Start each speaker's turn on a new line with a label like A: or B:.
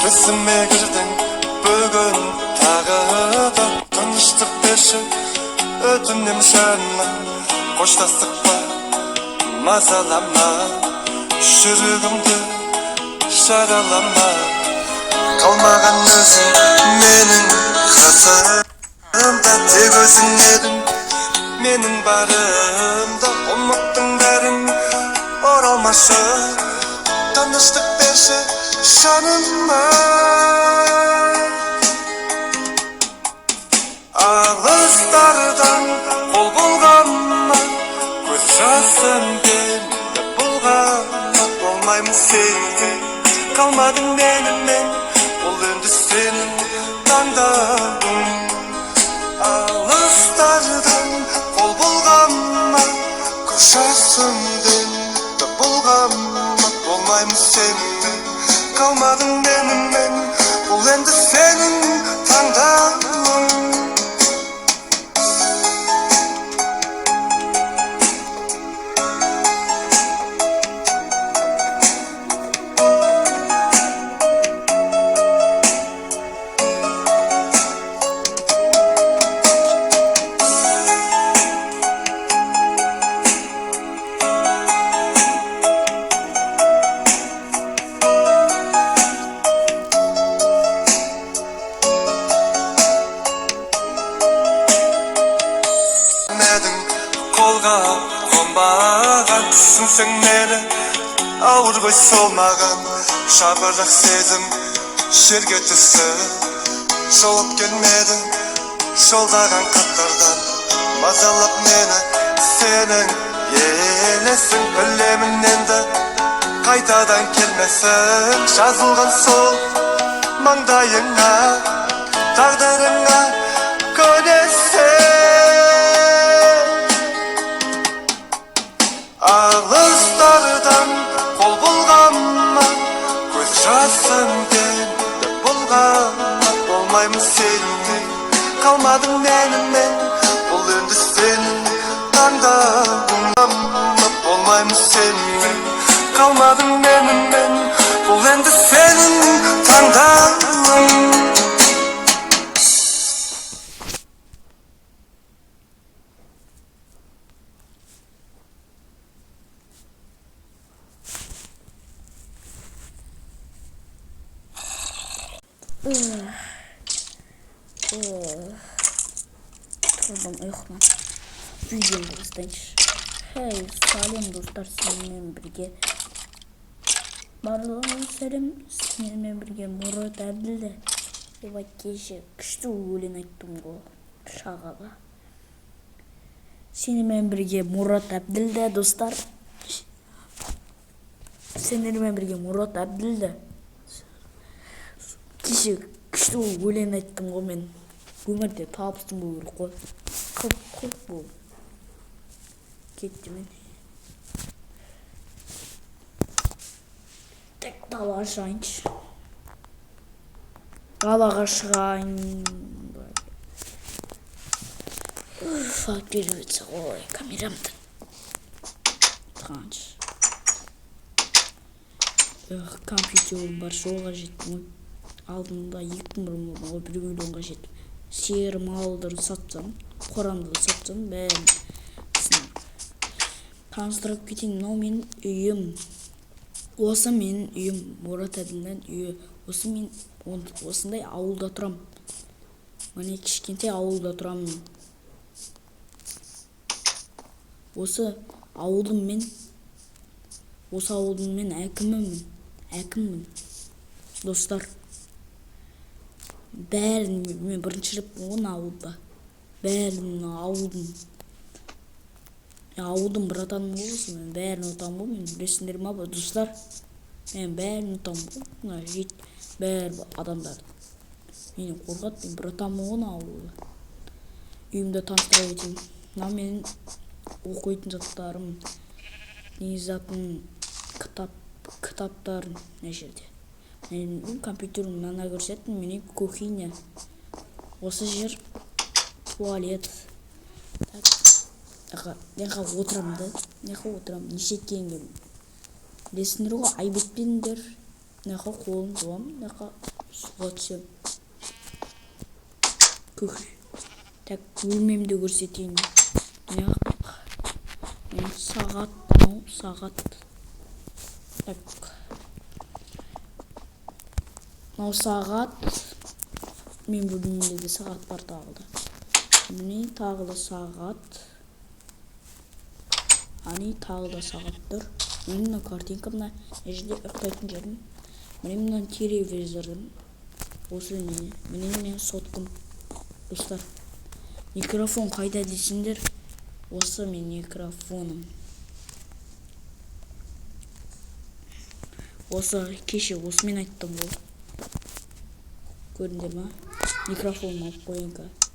A: Есіме кірдің бүгін тағы да тыныштық берші өтінем жаным қоштастық па мазалама жүрегімді жаралама қалмаған өзің менің қасымда тек өзің едің менің барымда ұмыттың бәрін оралмашы тыныштық берші жаныма алыстардан қол бұлғанма көз жасыммен бұлғанма болмаймын сенде қалмадың менімен ол енді сенің таңдауың алыстардан қол бұлғанма көз жасыммен бұлғанма болмаймын сенде қалмадың менімен ол енді сенің таңдауың қолға қонбаған түсінсең мені ауыр ғой сол маған жапырақ сезім жерге түсті жауап келмеді жолдаған хаттардан мазалап мені сенің елесің білемін енді қайтадан келмесін жазылған сол маңдайыңа тағдырыңа көнесің алыстардан қол бұлғанма көз жасыммен бұлғанма болмаймын сенде қалмадың менімен бұл енді сенің таңдауың болмаймын сенде қалмадың менімен бұл енді сенің таңдауың
B: Тұрдым ұйқынан видеоны бастайыншы. Хей, салем достар, сенімен бірге барлығын сәлем, сенімен бірге Мұрат Әбділді деп кеше күшті өлең айттым ғой шағаға. Сенімен бірге Мұрат Әбділді достар, сенімен бірге Мұрат Әбділді кеше күшті өлең айттым ғой мен. Өмірде табыстым бұл қой. Қып бұл. Кетті мен. Тек далаға шығайыншы. Далаға шығайын. Факт беріп өтсе ғой камерамды. Тұрғаншы. Компьютерім бар жолға жеттім. Алдында 2 мұрымға бір миллионға жеттім. Сиыр малдарын сатсам, қорамды сатсам, бәрін таныстырып кетейін. Мынау менің үйім. Осы менің үйім, Мұрат Әділдің үйі. Осы мен осындай ауылда тұрам. Міне кішкентай ауылда тұрам. Осы ауылдың мен әкіммін. Достар. Бәрін мен бірінші рет болған ауылда. Бәрін ауылдың бір атаным болсын. Мен бәрін отам бол. Мен білесіңдер ма достар? Мен бәрін отам бол. Бәрі адамдар. Мені қорғат. Мен бір атам болған ауылда. Үйімді таныстыра кетейін. Мына менің оқитын заттарым. Незатын кітаптарын не жерде. Менің компьютерім мына көрсеттім, менің кухня. Осы жер туалет. Неға отырамды. Неше теңге. Білесіңдер ғой, айбетпендер. Неға қолым жуам. Неға суға түсем. Так, бөлмемді көрсетейін. Неғып? Мен сағат, мынау сағат. Так. Мынау сағат. Мен бөлмемдегі сағат бар тағы да. Міне тағы да сағат. Ани тағы да сағат тұр. Міне мына картинка, мына жерде ұйықтайтын жерім. Міне мына телевизорым. Осы не? Міне мен соткым. Достар, микрофон қайда дейсіңдер? Осы мен микрофоным. Осы кеше осымен айттым ғой. Көрдіңдер ма? Микрофонымды алып қояйын.